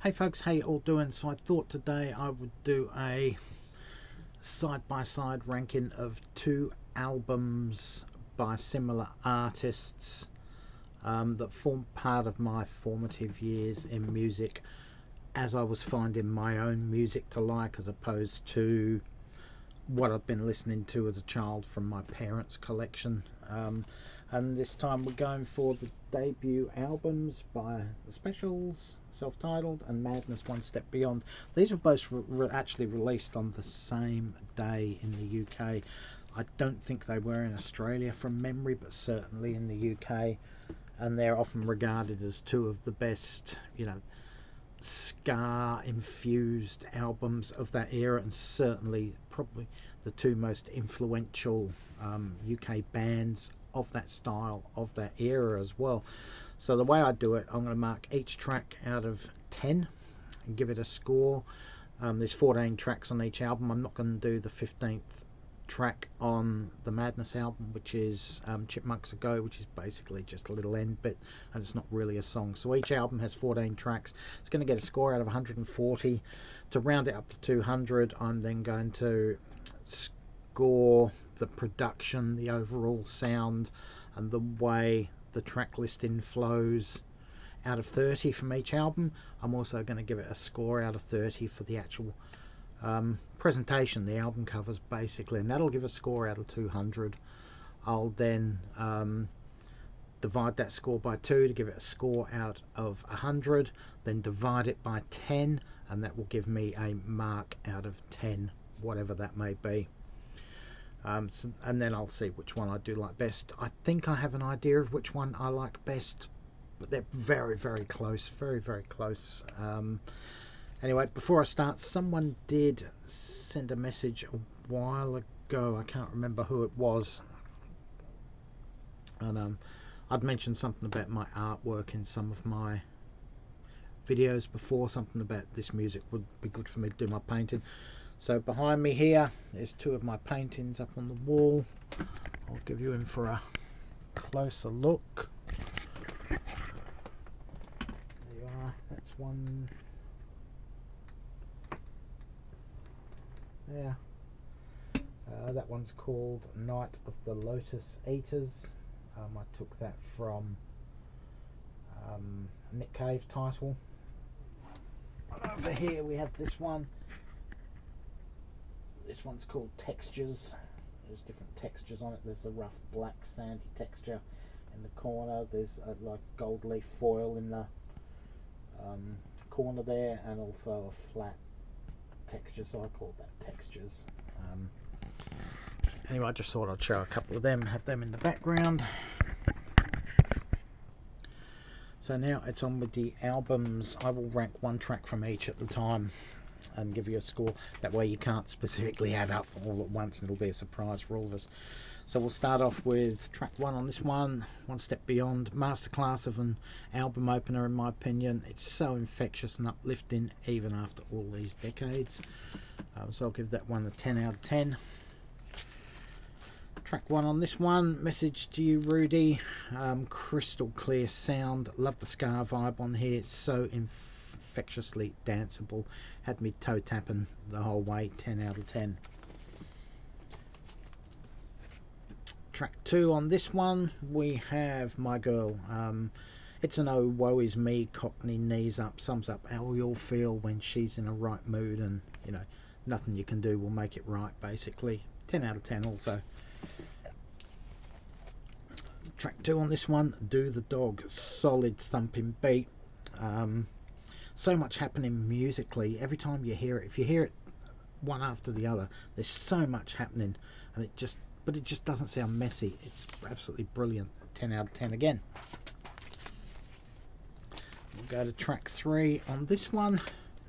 Hey folks, how you all doing? So I thought today I would do a side-by-side ranking of two albums by similar artists that formed part of my formative years in music as I was finding my own music to like, as opposed to what I'd been listening to as a child from my parents' collection. And this time we're going for the debut albums by The Specials, Self-Titled, and Madness One Step Beyond. These were both actually released on the same day in the UK. I don't think they were in Australia from memory, but certainly in the UK. And they're often regarded as two of the best, ska-infused albums of that era, and certainly probably the two most influential UK bands of that style, of that era as well. So the way I do it, I'm going to mark each track out of 10 and give it a score. There's 14 tracks on each album. I'm not going to do the 15th track on the Madness album, which is Chipmunks Go, which is basically just a little end bit, and it's not really a song. So each album has 14 tracks. It's going to get a score out of 140. To round it up to 200, I'm then going to score the production, the overall sound, and the way the track listing flows out of 30 from each album. I'm also going to give it a score out of 30 for the actual presentation, the album covers basically, and that'll give a score out of 200. I'll then divide that score by 2 to give it a score out of 100, then divide it by 10, and that will give me a mark out of 10, whatever that may be. And then I'll see which one I do like best. I think I have an idea of which one I like best, but they're very, very close, very, very close. Anyway, before I start, someone did send a message a while ago. I can't remember who it was. And I'd mentioned something about my artwork in some of my videos before, something about this music would be good for me to do my painting. So behind me here, there's two of my paintings up on the wall. I'll give you in for a closer look. There you are, that's one there. That one's called Night of the Lotus Eaters. I took that from Nick Cave title. Over here we have this one. This one's called Textures. There's different textures on it. There's a rough black sandy texture in the corner. There's like gold leaf foil in the corner there, and also a flat texture, so I call that Textures. Anyway, I just thought I'd show a couple of them, have them in the background. So now it's on with the albums. I will rank one track from each at the time and give you a score. That way you can't specifically add up all at once, and it'll be a surprise for all of us. So we'll start off with track 1 on this one, One Step Beyond. Masterclass of an album opener, in my opinion. It's so infectious and uplifting even after all these decades. So I'll give that one a 10 out of 10. Track 1 on this one, Message to You, Rudy. Crystal clear sound. Love the ska vibe on here. It's so infectiously danceable. Had me toe tapping the whole way. 10 out of 10. Track 2 on this one, we have My Girl. It's an oh woe is me, Cockney knees up, sums up how we all feel when she's in a right mood, and nothing you can do will make it right, basically. 10 out of 10 also. Track 2 on this one, Do the Dog. Solid thumping beat. So much happening musically. Every time you hear it, if you hear it one after the other, there's so much happening, and it just doesn't sound messy. It's absolutely brilliant. 10 out of 10 again. We'll go to track 3 on this one.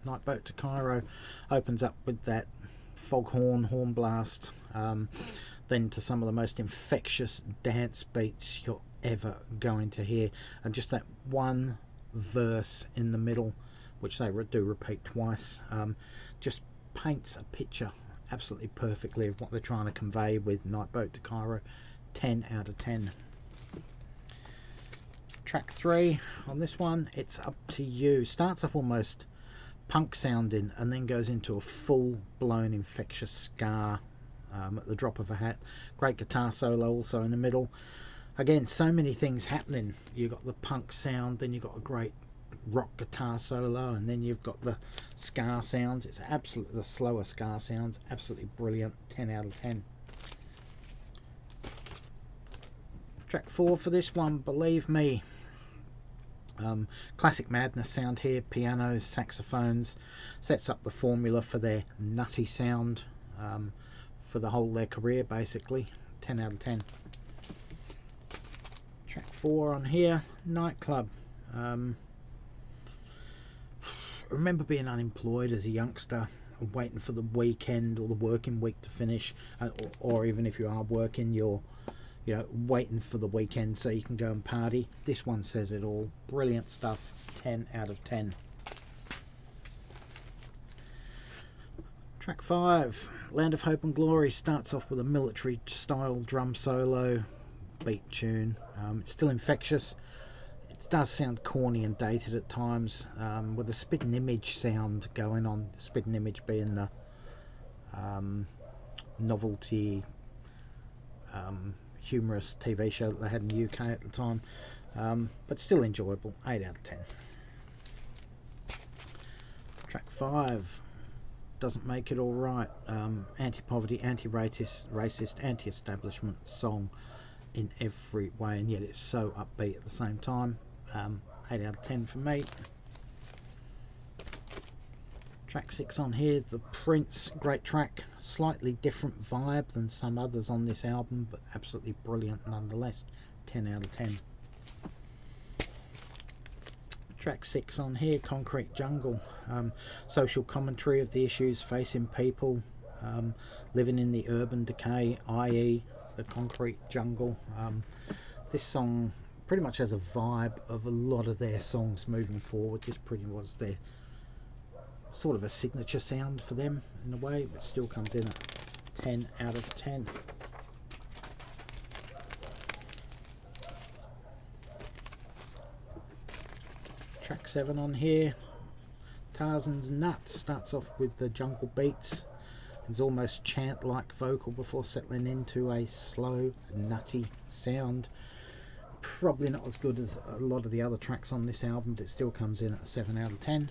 Night Boat to Cairo opens up with that foghorn horn blast, then to some of the most infectious dance beats you're ever going to hear, and just that one verse in the middle, which they do repeat twice, just paints a picture absolutely perfectly of what they're trying to convey with Night Boat to Cairo. 10 out of 10. Track 3 on this one, It's Up to You. Starts off almost punk sounding, and then goes into a full-blown infectious ska at the drop of a hat. Great guitar solo also in the middle. Again, so many things happening. You've got the punk sound, then you've got a great rock guitar solo, and then you've got the ska sounds. It's absolutely, the slower ska sounds, absolutely brilliant. 10 out of 10. Track 4 for this one, Believe Me. Classic Madness sound here, pianos, saxophones, sets up the formula for their nutty sound for the whole of their career, basically. 10 out of 10. Track 4 on here, Nightclub. I remember being unemployed as a youngster, waiting for the weekend or the working week to finish, or even if you are working, you're waiting for the weekend so you can go and party. This one says it all. Brilliant stuff. 10 out of 10. Track 5, Land of Hope and Glory, starts off with a military style drum solo, beat tune. It's still infectious. It does sound corny and dated at times, with a Spitting Image sound going on. Spitting Image being the novelty humorous TV show that they had in the UK at the time, but still enjoyable. 8 out of 10. Track 5, Doesn't Make It All Right. Anti-poverty, anti-racist, anti-establishment song in every way, and yet it's so upbeat at the same time. 8 out of 10 for me. Track 6 on here, The Prince, great track, slightly different vibe than some others on this album, but absolutely brilliant nonetheless. 10 out of 10. Track 6 on here, Concrete Jungle, social commentary of the issues facing people living in the urban decay, i.e. the concrete jungle. This song pretty much has a vibe of a lot of their songs moving forward. This pretty was their sort of a signature sound for them in a way, but still comes in at 10 out of 10. Track 7 on here, Tarzan's Nuts, starts off with the jungle beats. It's almost chant-like vocal before settling into a slow, nutty sound. Probably not as good as a lot of the other tracks on this album, but it still comes in at a 7 out of 10.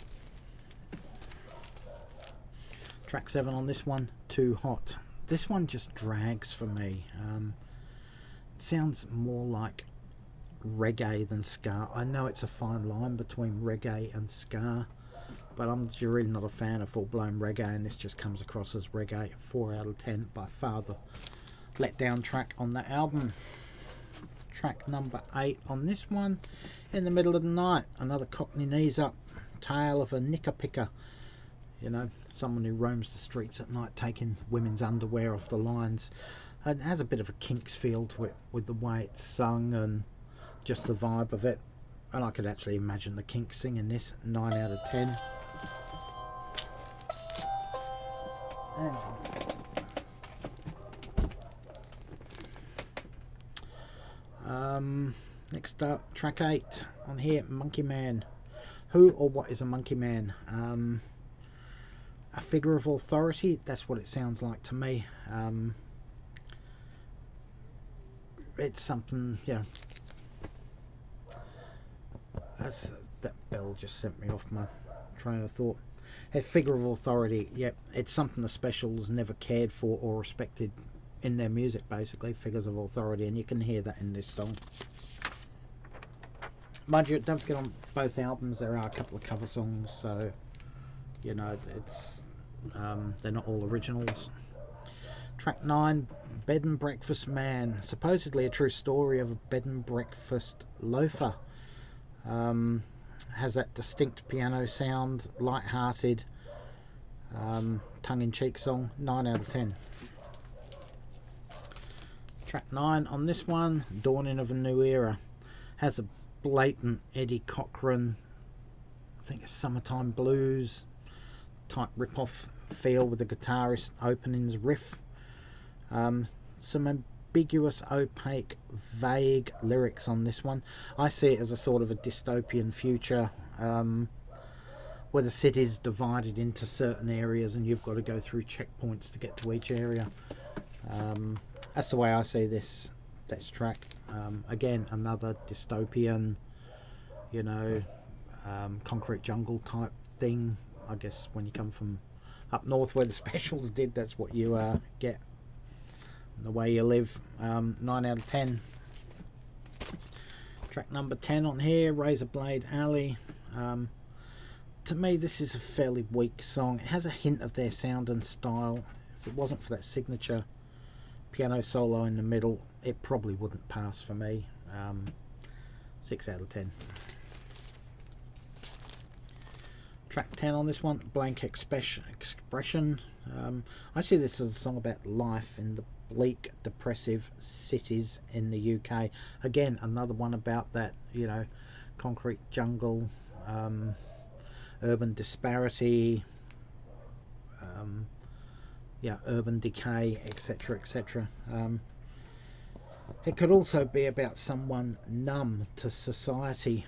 Track 7 on this one, Too Hot. This one just drags for me. It sounds more like reggae than ska. I know it's a fine line between reggae and ska, but I'm really not a fan of full-blown reggae, and this just comes across as reggae. 4 out of 10, by far the letdown track on the album. Track number 8 on this one, In the Middle of the Night, another Cockney Knees Up, tale of a knicker picker. You know, someone who roams the streets at night taking women's underwear off the lines. It has a bit of a Kinks feel to it with the way it's sung and just the vibe of it. And I could actually imagine the Kinks singing this. 9 out of 10. Next up, track 8 on here, Monkey Man. Who or what is a monkey man? A figure of authority, that's what it sounds like to me. It's something, you know, that bell just sent me off my train of thought. A figure of authority, yep, it's something the Specials never cared for or respected in their music, basically, figures of authority, and you can hear that in this song. Mind you, don't forget on both albums there are a couple of cover songs, so you know it's they're not all originals. Track 9, Bed and Breakfast Man, supposedly a true story of a bed and breakfast loafer. Has that distinct piano sound, light-hearted, tongue-in-cheek song. 9 out of 10. Track 9 on this one, Dawning of a New Era, has a blatant Eddie Cochran, I think it's Summertime Blues type rip-off feel with the guitarist openings riff. Some ambiguous, opaque, vague lyrics on this one. I see it as a sort of a dystopian future where the city's divided into certain areas and you've got to go through checkpoints to get to each area. That's the way I see this track. Again, another dystopian, you know, concrete jungle type thing. I guess when you come from up north where the Specials did, that's what you get. The way you live. 9 out of 10. Track number 10 on here, Razorblade Alley. To me, this is a fairly weak song. It has a hint of their sound and style. If it wasn't for that signature piano solo in the middle, it probably wouldn't pass for me. 6 out of 10. Track 10 on this one, Blank Expression. I see this as a song about life in the bleak, depressive cities in the UK. Again, another one about that, you know, concrete jungle, urban disparity, urban decay, etc., etc. It could also be about someone numb to society.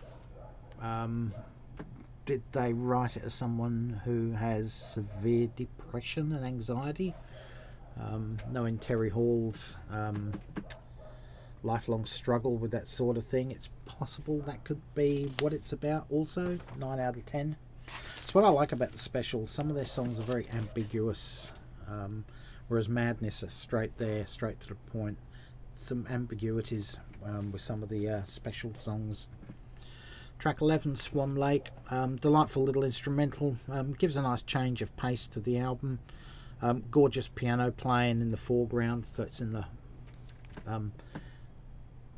Did they write it as someone who has severe depression and anxiety? Knowing Terry Hall's lifelong struggle with that sort of thing, it's possible that could be what it's about also. 9 out of 10. It's what I like about the Specials. Some of their songs are very ambiguous, whereas Madness are straight there, straight to the point. Some ambiguities with some of the Special songs. Track 11, Swan Lake. Delightful little instrumental. Gives a nice change of pace to the album. Gorgeous piano playing in the foreground, so it's in the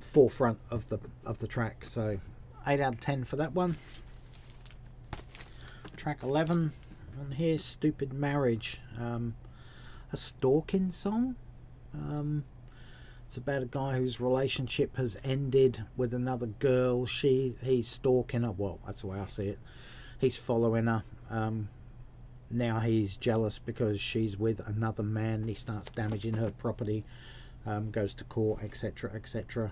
forefront of the track. So 8 out of 10 for that one. Track 11 on here, Stupid Marriage. A stalking song. It's about a guy whose relationship has ended with another girl. He's stalking her. Well, that's the way I see it. He's following her. Now he's jealous because she's with another man. He starts damaging her property. Goes to court, etc., etc.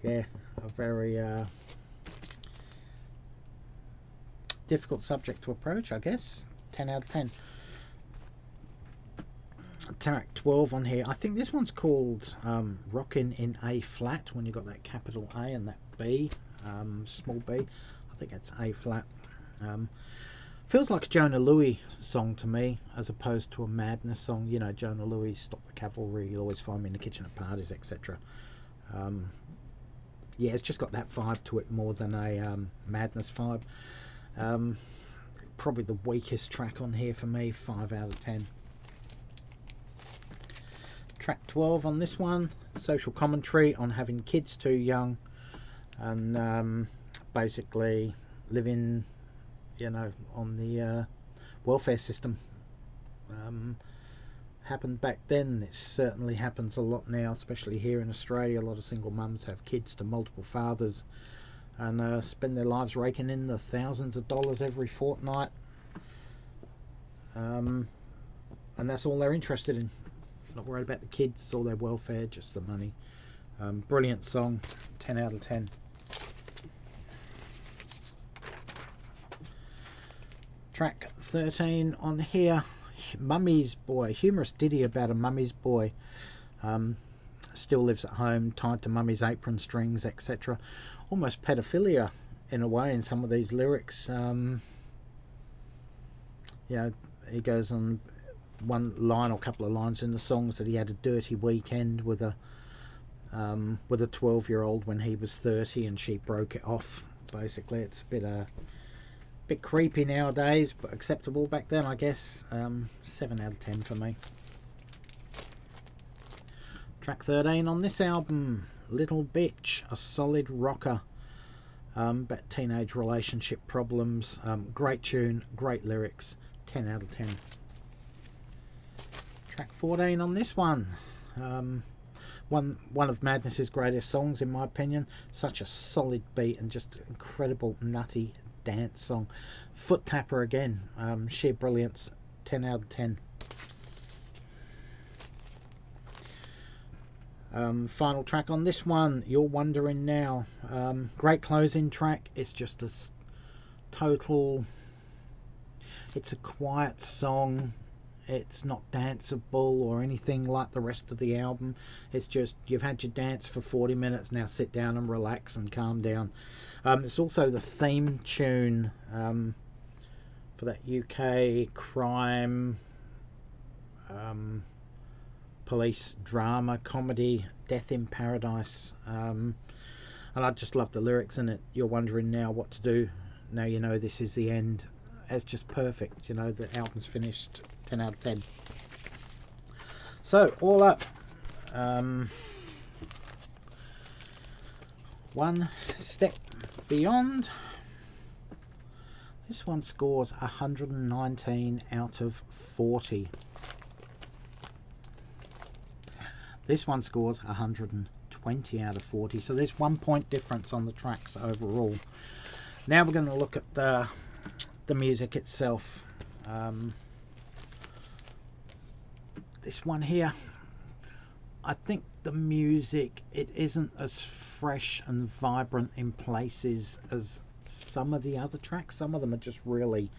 Yeah, a very difficult subject to approach, I guess. 10 out of 10. Track 12 on here. I think this one's called Rockin' in A Flat, when you've got that capital A and that B, small b. I think that's A flat. Feels like a Jonah Louie song to me, as opposed to a Madness song. You know, Jonah Louie, Stop the Cavalry, You'll Always Find Me in the Kitchen at Parties, etc. Yeah, it's just got that vibe to it more than a Madness vibe. Probably the weakest track on here for me, 5 out of 10. Track 12 on this one, social commentary on having kids too young and basically living, you know, on the welfare system. Happened back then. It certainly happens a lot now, especially here in Australia. A lot of single mums have kids to multiple fathers and spend their lives raking in the thousands of dollars every fortnight, and that's all they're interested in. Not worried about the kids or their welfare, just the money. Brilliant song, 10 out of 10. Track 13 on here, Mummy's Boy. Humorous ditty about a mummy's boy. Still lives at home, tied to mummy's apron strings, etc. Almost pedophilia in a way in some of these lyrics. Yeah, he goes on one line or couple of lines in the songs that he had a dirty weekend with a 12-year-old when he was 30 and she broke it off. Basically, it's a bit creepy nowadays, but acceptable back then, I guess. 7 out of 10 for me. Track 13 on this album, Little Bitch, a solid rocker. About teenage relationship problems. Great tune, great lyrics. 10 out of 10. Track 14 on this one. One of Madness's greatest songs, in my opinion. Such a solid beat and just incredible nutty dance song. Foot Tapper again. Sheer brilliance. 10 out of 10. Final track on this one, You're Wondering Now. Great closing track. It's just a total. It's a quiet song. It's not danceable or anything like the rest of the album. It's just, you've had your dance for 40 minutes, now sit down and relax and calm down. It's also the theme tune for that UK crime, police drama comedy, Death in Paradise. And I just love the lyrics in it. You're wondering now what to do. Now you know this is the end. It's just perfect. You know, the album's finished. 10 out of 10. So all up, One Step Beyond, this one scores 119 out of 40. This one scores 120 out of 40, so there's 1 point difference on the tracks overall. Now we're going to look at the music itself. This one here, I think the music, it isn't as fresh and vibrant in places as some of the other tracks. Some of them are just really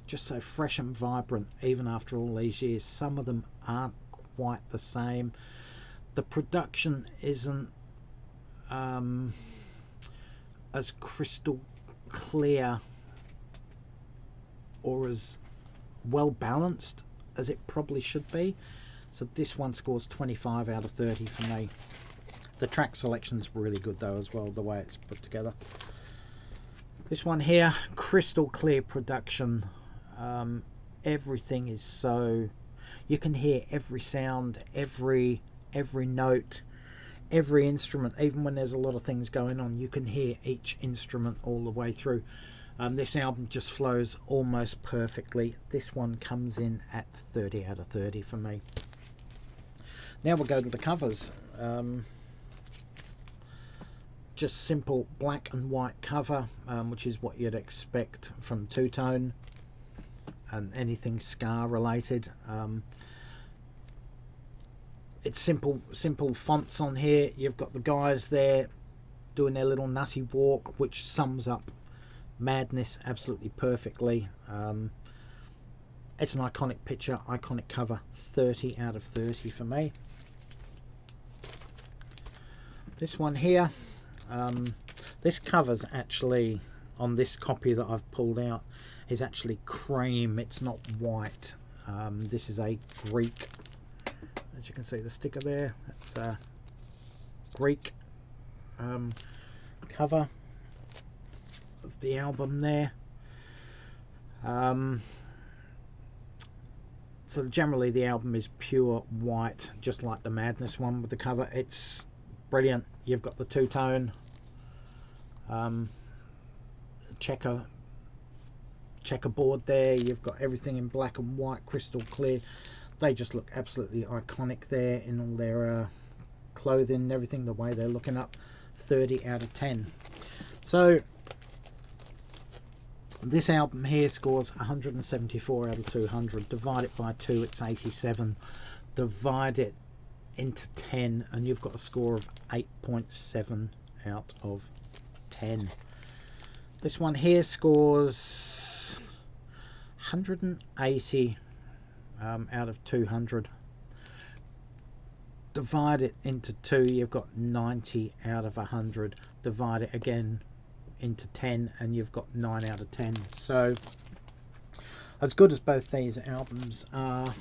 just so fresh and vibrant even after all these years. Some of them aren't quite the same. The production isn't as crystal clear or as well balanced as it probably should be. So this one scores 25 out of 30 for me. The track selection's really good though as well, the way it's put together. This one here, crystal clear production. Everything is so, you can hear every sound, every note, every instrument. Even when there's a lot of things going on, you can hear each instrument all the way through. This album just flows almost perfectly. This one comes in at 30 out of 30 for me. Now we'll go to the covers. Just simple black and white cover, which is what you'd expect from Two Tone and anything Ska related. It's simple fonts on here. You've got the guys there doing their little nutty walk, which sums up Madness absolutely perfectly. It's an iconic picture, iconic cover. 30 out of 30 for me. This one here, this cover's actually, on this copy that I've pulled out, is actually cream. It's not white. This is a Greek, as you can see the sticker there, it's a Greek cover of the album there. So generally the album is pure white, just like the Madness one with the cover. It's brilliant. You've got the two-tone checkerboard there. You've got everything in black and white, crystal clear. They just look absolutely iconic there in all their clothing and everything, the way they're looking up. 30 out of 10. So this album here scores 174 out of 200. Divide it by 2, it's 87. Divide it into 10 and you've got a score of 8.7 out of 10. This one here scores 180 out of 200. Divide it into 2, you've got 90 out of 100. Divide it again into 10 and you've got 9 out of 10. So as good as both these albums are,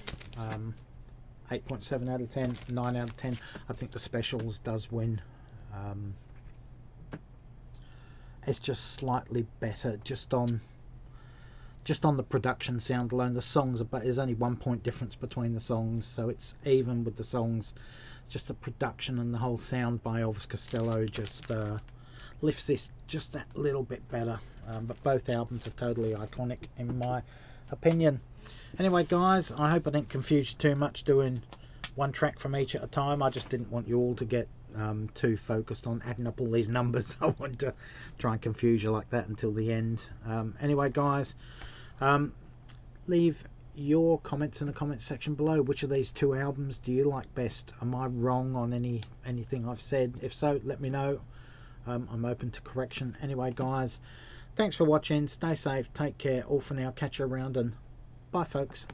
8.7 out of 10, 9 out of 10, I think the Specials does win. It's just slightly better just on the production sound alone. The songs are, but there's only 1 point difference between the songs, so it's even with the songs. It's just the production and the whole sound by Elvis Costello just lifts this just that little bit better. But both albums are totally iconic in my opinion. Anyway guys, I hope I didn't confuse you too much doing one track from each at a time. I just didn't want you all to get too focused on adding up all these numbers. I wanted to try and confuse you like that until the end. Anyway guys, leave your comments in the comments section below. Which of these two albums do you like best? Am I wrong on anything I've said? If so, let me know. I'm open to correction. Anyway guys, Thanks for watching. Stay safe. Take care. All for now. Catch you around and bye, folks.